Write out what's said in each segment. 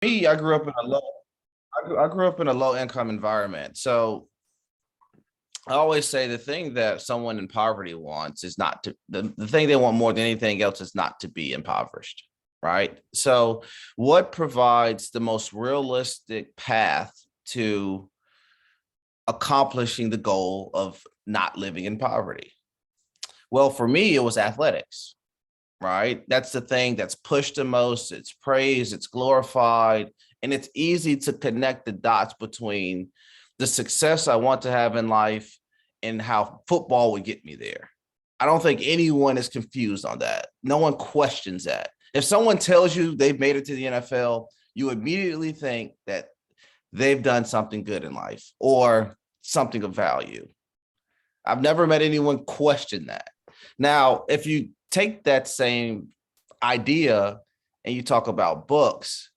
Me, I grew up in a low income environment. So I always say the thing that someone in poverty wants is not to the thing they want more than anything else is not to be impoverished. Right. So what provides the most realistic path to accomplishing the goal of not living in poverty? Well, for me, it was athletics. Right. That's the thing that's pushed the most. It's praised, it's glorified, and it's easy to connect the dots between the success I want to have in life and how football would get me there. I don't think anyone is confused on that. No one questions that. If someone tells you they've made it to the NFL, you immediately think that they've done something good in life or something of value. I've never met anyone question that. Now, if you take that same idea and you talk about books,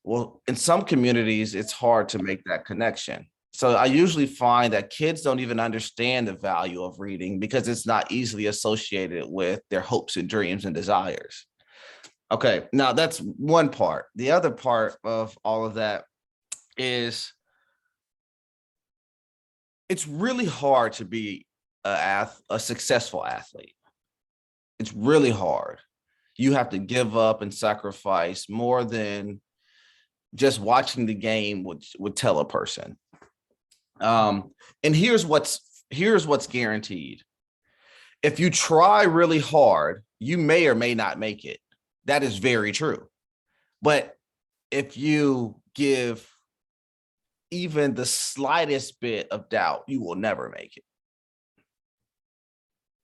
well, in some communities, it's hard to make that connection. So I usually find that kids don't even understand the value of reading because it's not easily associated with their hopes and dreams and desires. Okay, now that's one part. The other part of all of that is it's really hard to be a successful athlete. It's really hard. You have to give up and sacrifice more than just watching the game would tell a person. Um, and here's what's guaranteed. If you try really hard, you may or may not make it. That is very true. But if you give even the slightest bit of doubt, you will never make it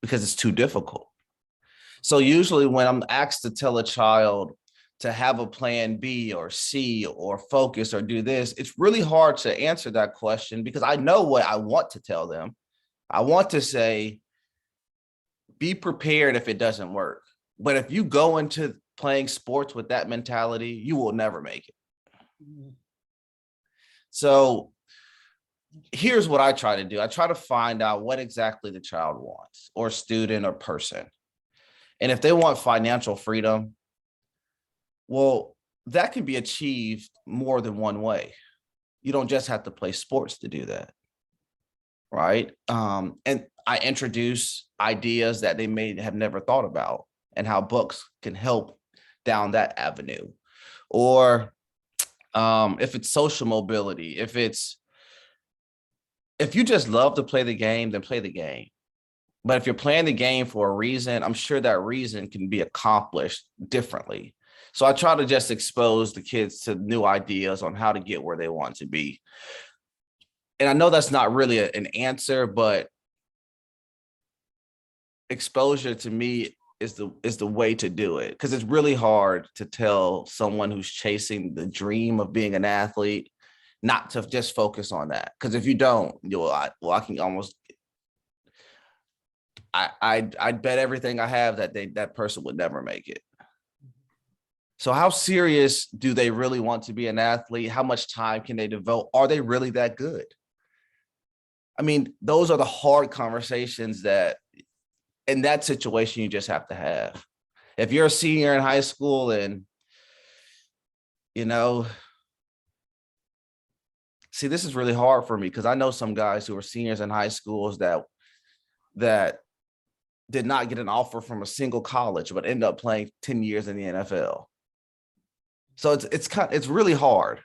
because it's too difficult. So usually when I'm asked to tell a child to have a plan B or C or focus or do this, it's really hard to answer that question because I know what I want to tell them. I want to say, be prepared if it doesn't work. But if you go into playing sports with that mentality, you will never make it. So here's what I try to do. I try to find out what exactly the child wants or student or person. And if they want financial freedom, well, that can be achieved more than one way. You don't just have to play sports to do that, right? And I introduce ideas that they may have never thought about and how books can help down that avenue. Or if it's social mobility, if you just love to play the game, then play the game. But if you're playing the game for a reason, I'm sure that reason can be accomplished differently. So I try to just expose the kids to new ideas on how to get where they want to be. And I know that's not really an answer, but exposure to me is the way to do it because it's really hard to tell someone who's chasing the dream of being an athlete not to just focus on that. Because if you don't, I can almost I'd bet everything I have that that person would never make it. So how serious do they really want to be an athlete? How much time can they devote? Are they really that good? I mean, those are the hard conversations that in that situation you just have to have. If you're a senior in high school and you know, see, this is really hard for me because I know some guys who are seniors in high schools that did not get an offer from a single college, but end up playing 10 years in the NFL. So it's really hard.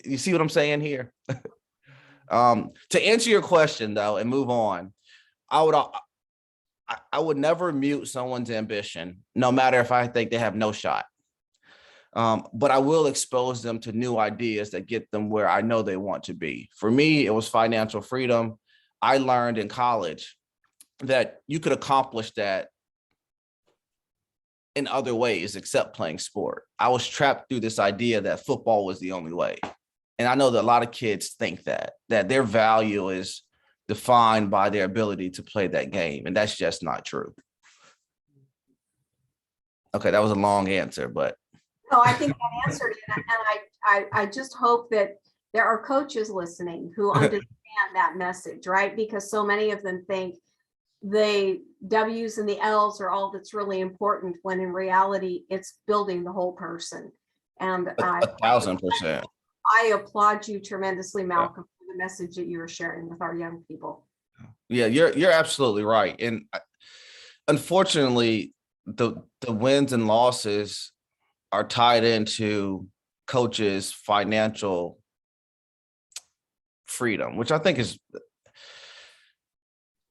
You see what I'm saying here? To answer your question though, and move on, I would I would never mute someone's ambition, no matter if I think they have no shot. But I will expose them to new ideas that get them where I know they want to be. For me, it was financial freedom. I learned in college that you could accomplish that in other ways except playing sport. I was trapped through this idea that football was the only way. And I know that a lot of kids think that their value is defined by their ability to play that game. And that's just not true. Okay, that was a long answer, but. No, I think that answered it. And I just hope that there are coaches listening who understand that message, right? Because so many of them think the W's and the L's are all that's really important, when in reality, it's building the whole person. And 1,000%. I applaud you tremendously, Malcolm, for the message that you are sharing with our young people. Yeah, you're absolutely right. And unfortunately, the wins and losses are tied into coaches' financial freedom, which I think is,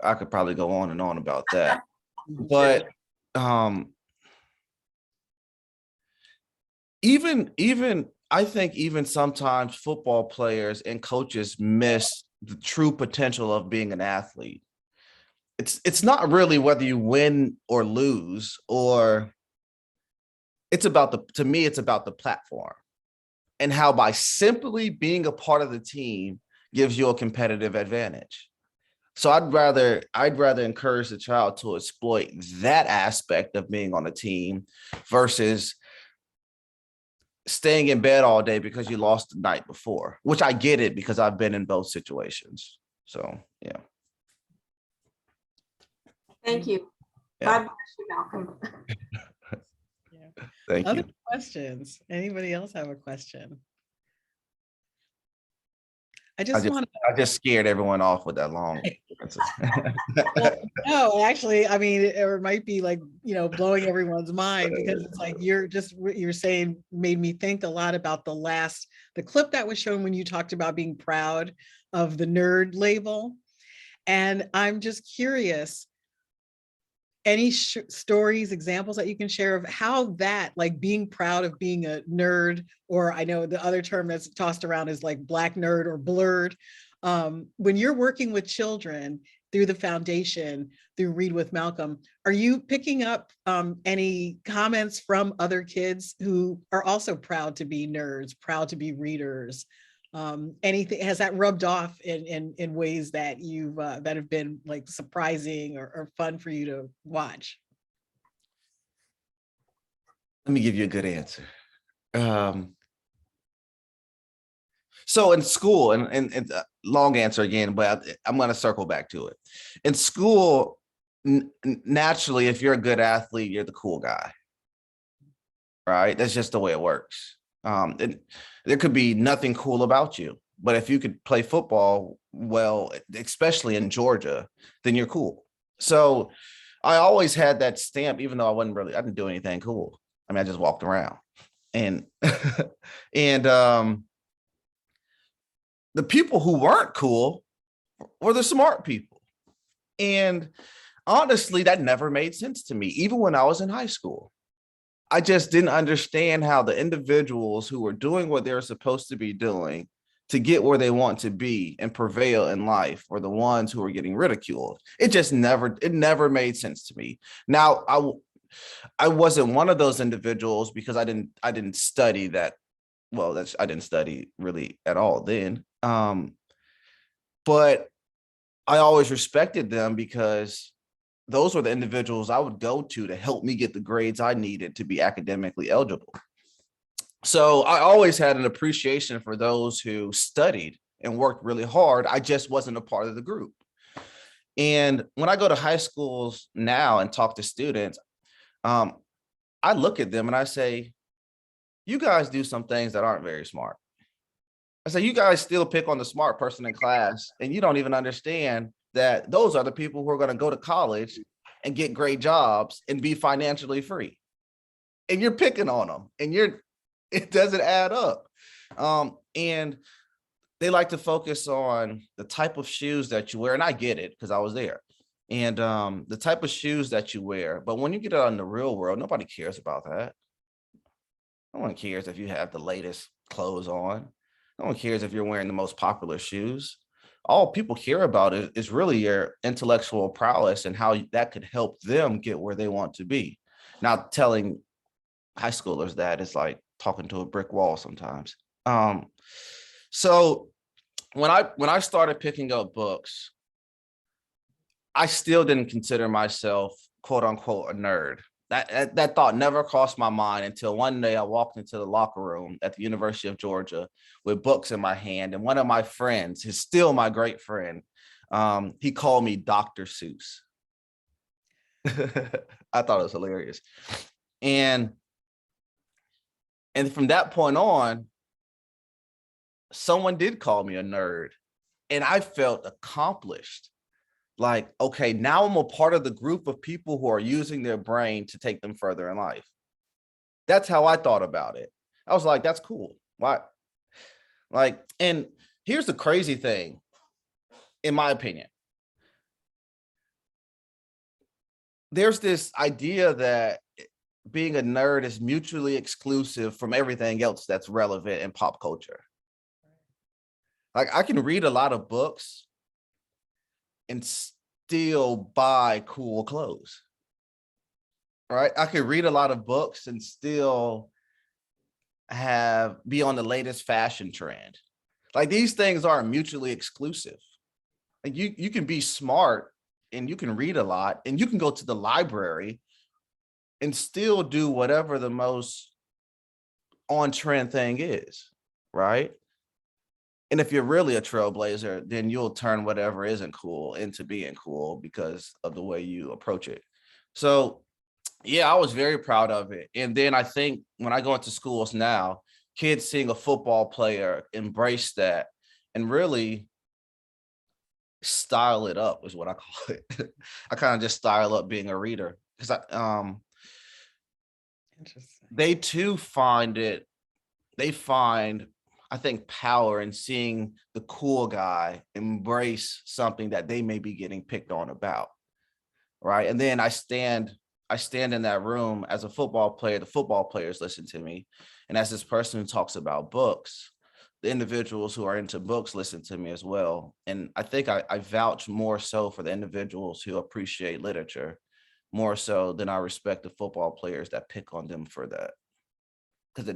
I could probably go on and on about that. But even I think even sometimes football players and coaches miss the true potential of being an athlete. It's not really whether you win or lose, or it's about to me, it's about the platform and how by simply being a part of the team gives you a competitive advantage. So I'd rather encourage the child to exploit that aspect of being on a team versus staying in bed all day because you lost the night before, which I get it because I've been in both situations. So, yeah. Thank you. Yeah. God bless you, Malcolm. Yeah. Thank Other you. questions? Anybody else have a question? I I just want just scared everyone off with that long answer. well, no, actually, I mean, it might be like, blowing everyone's mind, because it's like you're saying made me think a lot about the clip that was shown when you talked about being proud of the nerd label. And I'm just curious, any stories, examples that you can share of how that, like being proud of being a nerd, or I know the other term that's tossed around is like black nerd or blurred. When you're working with children through the foundation, through Read with Malcolm, are you picking up any comments from other kids who are also proud to be nerds, proud to be readers? Anything, has that rubbed off in ways that you've that have been like surprising or fun for you to watch? Let me give you a good answer. So in school, and long answer again, but I'm going to circle back to it. In school, naturally, if you're a good athlete, you're the cool guy, right? That's just the way it works. There could be nothing cool about you, but if you could play football well, especially in Georgia, then you're cool. So I always had that stamp, even though I didn't do anything cool. I mean, I just walked around, and the people who weren't cool were the smart people. And honestly, that never made sense to me, even when I was in high school. I just didn't understand how the individuals who were doing what they were supposed to be doing to get where they want to be and prevail in life were the ones who were getting ridiculed. It never made sense to me. Now, I wasn't one of those individuals because I didn't study that. Well, I didn't study really at all then. But I always respected them because those were the individuals I would go to help me get the grades I needed to be academically eligible. So I always had an appreciation for those who studied and worked really hard. I just wasn't a part of the group. And when I go to high schools now and talk to students, I look at them and I say, you guys do some things that aren't very smart. I say, you guys still pick on the smart person in class, and you don't even understand that those are the people who are going to go to college and get great jobs and be financially free. And you're picking on them, and it doesn't add up. And they like to focus on the type of shoes that you wear. And I get it because I was there. And the type of shoes that you wear. But when you get out in the real world, nobody cares about that. No one cares if you have the latest clothes on. No one cares if you're wearing the most popular shoes. All people care about is really your intellectual prowess and how that could help them get where they want to be. Now, telling high schoolers that is like talking to a brick wall sometimes. So when I started picking up books, I still didn't consider myself, quote unquote, a nerd. That thought never crossed my mind until one day I walked into the locker room at the University of Georgia with books in my hand. And one of my friends, who's still my great friend, he called me Dr. Seuss. I thought it was hilarious. And And from that point on, someone did call me a nerd, and I felt accomplished. Like, okay, now I'm a part of the group of people who are using their brain to take them further in life. That's how I thought about it. I was like, that's cool. Why? Like, and here's the crazy thing, in my opinion. There's this idea that being a nerd is mutually exclusive from everything else that's relevant in pop culture. Like, I can read a lot of books and still buy cool clothes. Right? I could read a lot of books and still be on the latest fashion trend. Like, these things aren't mutually exclusive. Like, you can be smart and you can read a lot and you can go to the library and still do whatever the most on trend thing is, right? And if you're really a trailblazer, then you'll turn whatever isn't cool into being cool because of the way you approach it. So yeah, I was very proud of it. And then I think when I go into schools now, kids seeing a football player embrace that and really style it up is what I call it. I kind of just style up being a reader because Interesting. they too find it, they find, I think, power in seeing the cool guy embrace something that they may be getting picked on about. Right. And then I stand in that room as a football player, the football players listen to me. And as this person who talks about books, the individuals who are into books listen to me as well. And I think I vouch more so for the individuals who appreciate literature more so than I respect the football players that pick on them for that. Because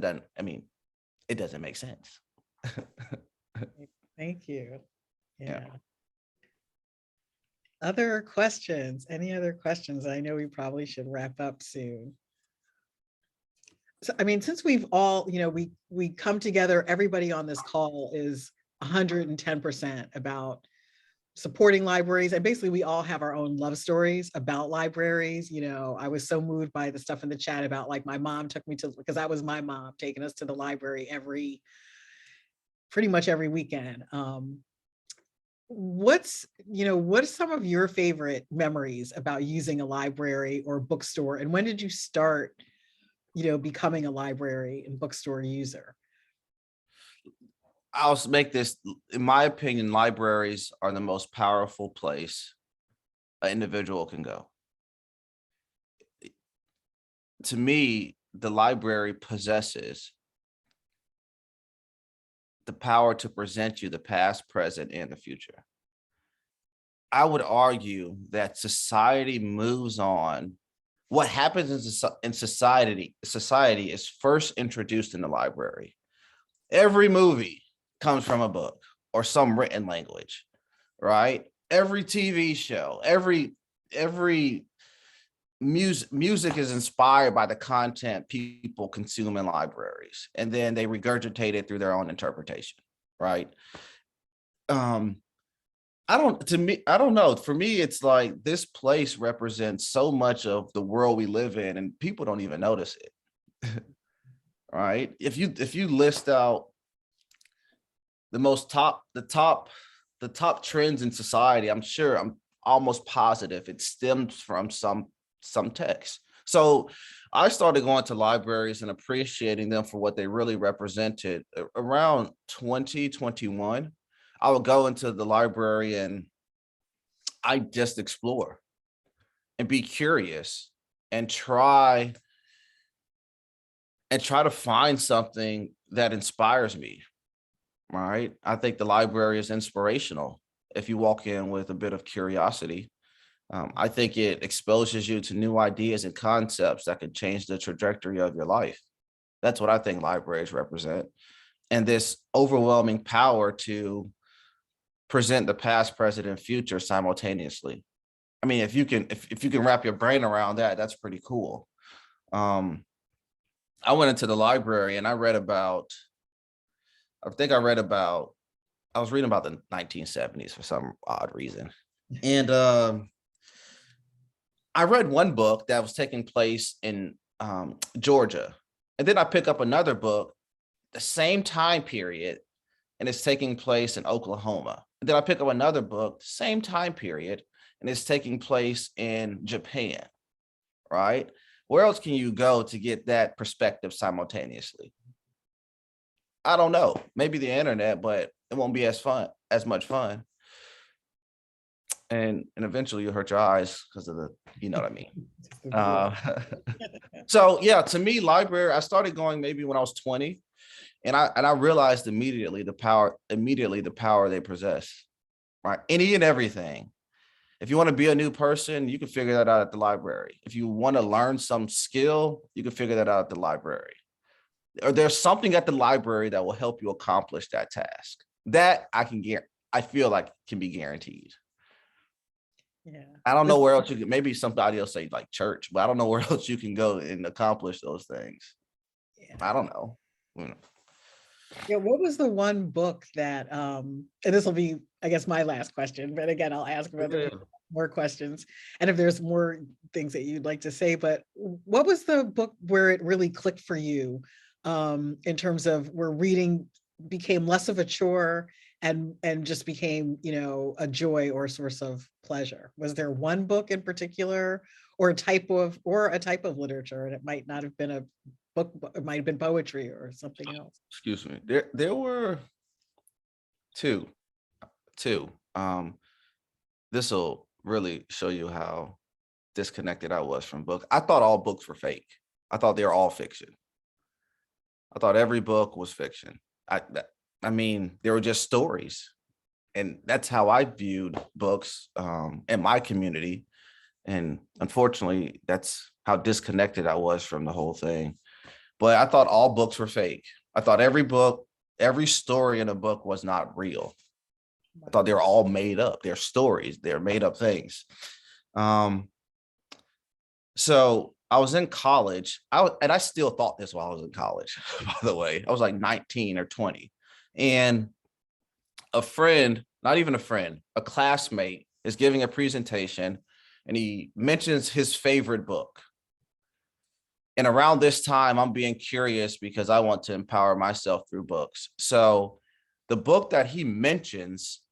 it doesn't make sense. Thank you. Yeah. Yeah. Other questions? Any other questions? I know we probably should wrap up soon. So, I mean, since we've all, we come together, everybody on this call is 110% about supporting libraries. And basically we all have our own love stories about libraries. I was so moved by the stuff in the chat about like my mom took me to, because that was my mom taking us to the library pretty much every weekend. What's some of your favorite memories about using a library or bookstore? And when did you start, becoming a library and bookstore user? I'll make this, in my opinion, libraries are the most powerful place an individual can go. To me, the library possesses the power to present you the past, present, and the future. I would argue that society moves on. What happens in society is first introduced in the library. Every movie comes from a book or some written language, right? Every TV show, every music is inspired by the content people consume in libraries, and then they regurgitate it through their own interpretation, right? I don't know. For me, it's like this place represents so much of the world we live in, and people don't even notice it. Right? If you list out the top trends in society, I'm almost positive it stems from some text. So I started going to libraries and appreciating them for what they really represented around 2021. I would go into the library and I just explore and be curious and try to find something that inspires me. Right? I think the library is inspirational if you walk in with a bit of curiosity. I think it exposes you to new ideas and concepts that could change the trajectory of your life. That's what I think libraries represent. And this overwhelming power to present the past, present, and future simultaneously. I mean, if you can wrap your brain around that, that's pretty cool. I went into the library and I was reading about the 1970s for some odd reason. And I read one book that was taking place in Georgia. And then I pick up another book, the same time period, and it's taking place in Oklahoma. And then I pick up another book, same time period, and it's taking place in Japan, right? Where else can you go to get that perspective simultaneously? I don't know. Maybe the internet, but it won't be as much fun. And eventually you'll hurt your eyes because of the, you know what I mean. So yeah, to me, library, I started going maybe when I was 20, and I realized immediately the power they possess, right? Any and everything. If you want to be a new person, you can figure that out at the library. If you want to learn some skill, you can figure that out at the library. Or there's something at the library that will help you accomplish that task. That I feel like can be guaranteed. Yeah. I don't know where else you can, maybe somebody else say like church, but I don't know where else you can go and accomplish those things. Yeah. I don't know. You know. Yeah, what was the one book that and this will be, I guess, my last question, but again, I'll ask whether more questions and if there's more things that you'd like to say, but what was the book where it really clicked for you in terms of where reading became less of a chore and just became, you know, a joy or a source of pleasure? Was there one book in particular or a type of literature, and it might not have been a book, it might have been poetry or something else? Excuse me. There were two. This will really show you how disconnected I was from books. I thought all books were fake. I thought they were all fiction. I thought every book was fiction. I mean, they were just stories. And that's how I viewed books in my community. And unfortunately, that's how disconnected I was from the whole thing. But I thought all books were fake. I thought every story in a book was not real. I thought they were all made up. They're stories. They're made up things. So I was in college. And I still thought this while I was in college, by the way. I was like 19 or 20. And a friend, not even a friend, a classmate is giving a presentation, and he mentions his favorite book. And around this time, I'm being curious because I want to empower myself through books. So the book that he mentions,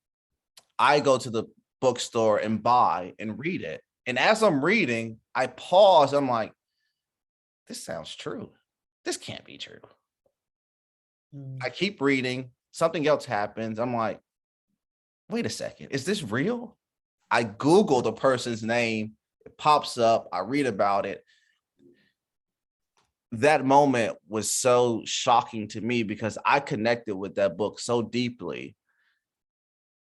I go to the bookstore and buy and read it. And as I'm reading, I pause. I'm like, this sounds true. This can't be true. I keep reading. Something else happens. I'm like, wait a second. Is this real? I Google the person's name. It pops up. I read about it. That moment was so shocking to me because I connected with that book so deeply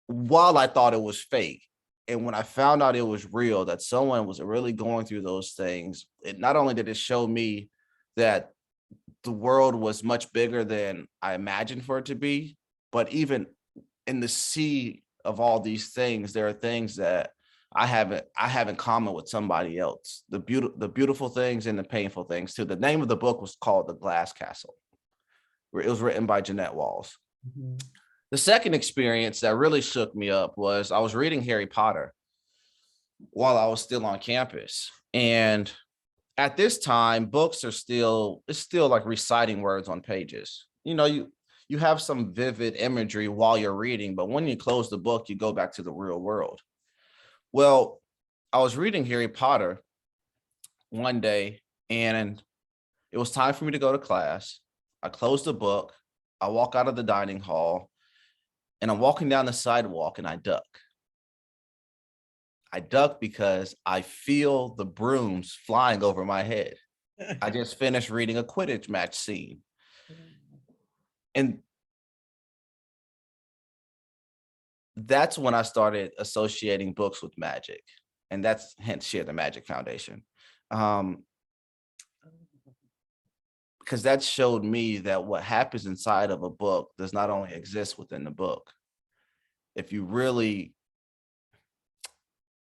while I thought it was fake. And when I found out it was real, that someone was really going through those things, it not only did it show me that the world was much bigger than I imagined for it to be, but even in the sea of all these things, there are things that I have in common with somebody else. The beautiful things and the painful things too. The name of the book was called The Glass Castle, where it was written by Jeanette Walls. Mm-hmm. The second experience that really shook me up was I was reading Harry Potter while I was still on campus. And at this time, books are still like reciting words on pages. You know, you have some vivid imagery while you're reading, but when you close the book, you go back to the real world. Well, I was reading Harry Potter one day, and it was time for me to go to class. I closed the book. I walk out of the dining hall, and I'm walking down the sidewalk, and I duck. I duck because I feel the brooms flying over my head. I just finished reading a Quidditch match scene. And that's when I started associating books with magic. And that's hence Share the Magic Foundation. Because that showed me that what happens inside of a book does not only exist within the book. If you really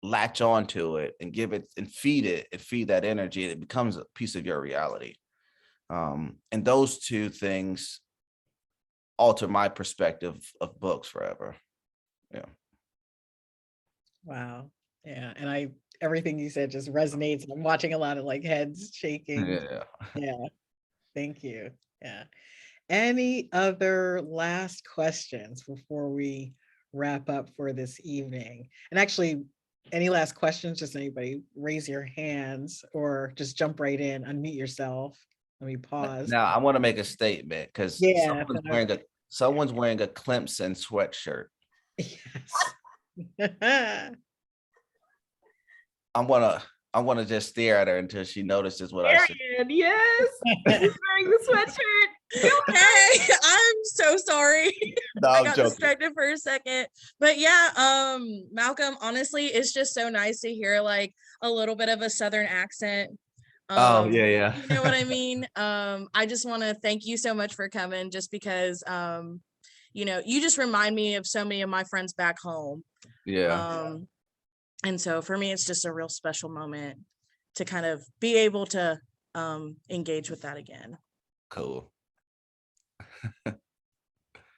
latch onto it and give it and feed that energy, it becomes a piece of your reality. And those two things alter my perspective of books forever. Yeah. Wow. Yeah. And everything you said just resonates. I'm watching a lot of like heads shaking. Yeah. Yeah. Thank you. Yeah. Any other last questions before we wrap up for this evening? And actually, any last questions? Just anybody raise your hands or just jump right in, unmute yourself. Let me pause. Now, I want to make a statement because Yeah. someone's wearing a Clemson sweatshirt. Yes. I want to just stare at her until she notices what I said. Arian, yes. He's wearing the sweatshirt. You okay? Hey, I'm so sorry. No, I I'm got joking. distracted for a second. But yeah, Malcolm, honestly, it's just so nice to hear like a little bit of a Southern accent. Oh, yeah. You know what I mean? I just want to thank you so much for coming just because you know, you just remind me of so many of my friends back home. Yeah. And so for me, it's just a real special moment to kind of be able to engage with that again. Cool.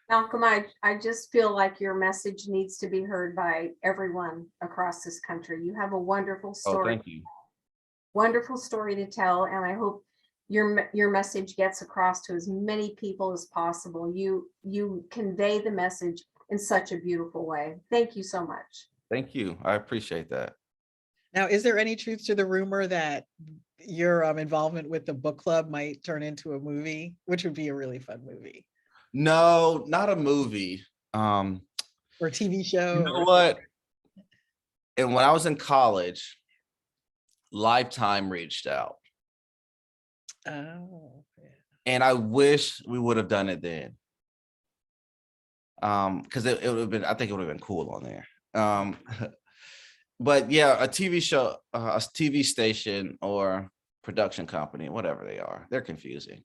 Malcolm, I just feel like your message needs to be heard by everyone across this country. You have a wonderful Oh, story, thank you. wonderful story to tell, and I hope your message gets across to as many people as possible. You convey the message in such a beautiful way. Thank you so much. Thank you. I appreciate that. Now, is there any truth to the rumor that your involvement with the book club might turn into a movie, which would be a really fun movie No, not a movie. or TV show? You know what? And when I was in college, Lifetime reached out, Oh, yeah. and I wish we would have done it then. Because it would have been, I think it would have been cool on there. But yeah, a TV show, a TV station or production company, whatever they are, they're confusing.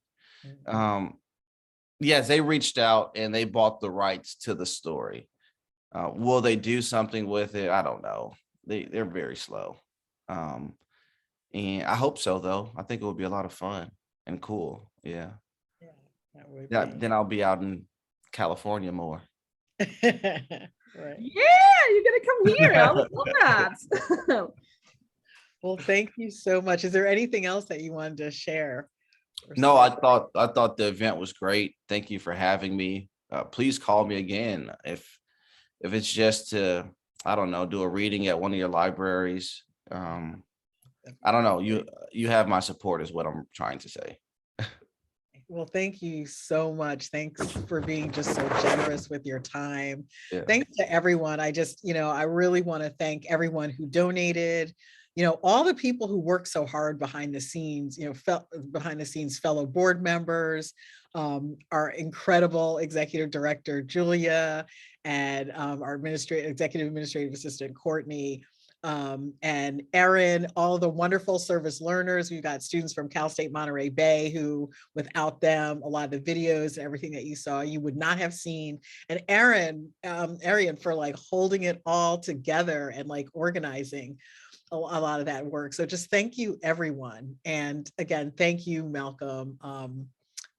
Yes, they reached out and they bought the rights to the story. Will they do something with it? I don't know. They're very slow. And I hope so, though. I think it would be a lot of fun and cool. Yeah. Yeah, that would Yeah. be. Then I'll be out in California more. Right. Yeah, you're gonna come here. I love that. Well, thank you so much. Is there anything else that you wanted to share? or No, say? I thought the event was great. Thank you for having me. Please call me again if it's just to, I don't know, do a reading at one of your libraries. I don't know. You have my support is what I'm trying to say. Well, thank you so much. Thanks for being just so generous with your time. Yeah. Thanks to everyone. I just, I really want to thank everyone who donated, all the people who work so hard behind the scenes, behind the scenes fellow board members, our incredible executive director, Julia, and our executive administrative assistant, Courtney, and Erin, all the wonderful service learners. We've got students from Cal State Monterey Bay who, without them, a lot of the videos and everything that you saw, you would not have seen. And Arian for like holding it all together and like organizing a lot of that work. So just thank you, everyone. And again, thank you, Malcolm.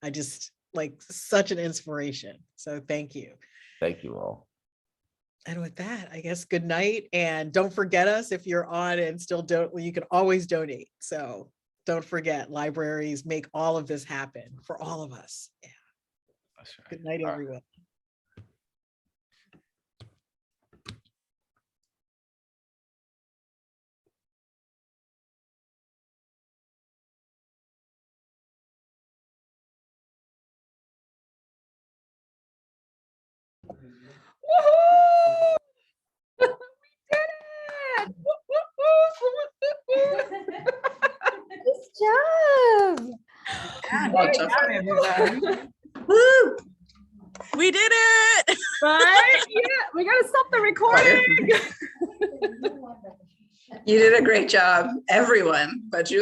I just like such an inspiration. So thank you. Thank you all. And with that, I guess good night. And don't forget us if you're on and still don't, you can always donate. So don't forget, libraries make all of this happen for all of us. Yeah. That's right. Good night, All right. everyone. Woohoo! We did it! Good job. Woo! We did it! Right? Yeah, we gotta stop the recording. You did a great job, everyone, but Julie.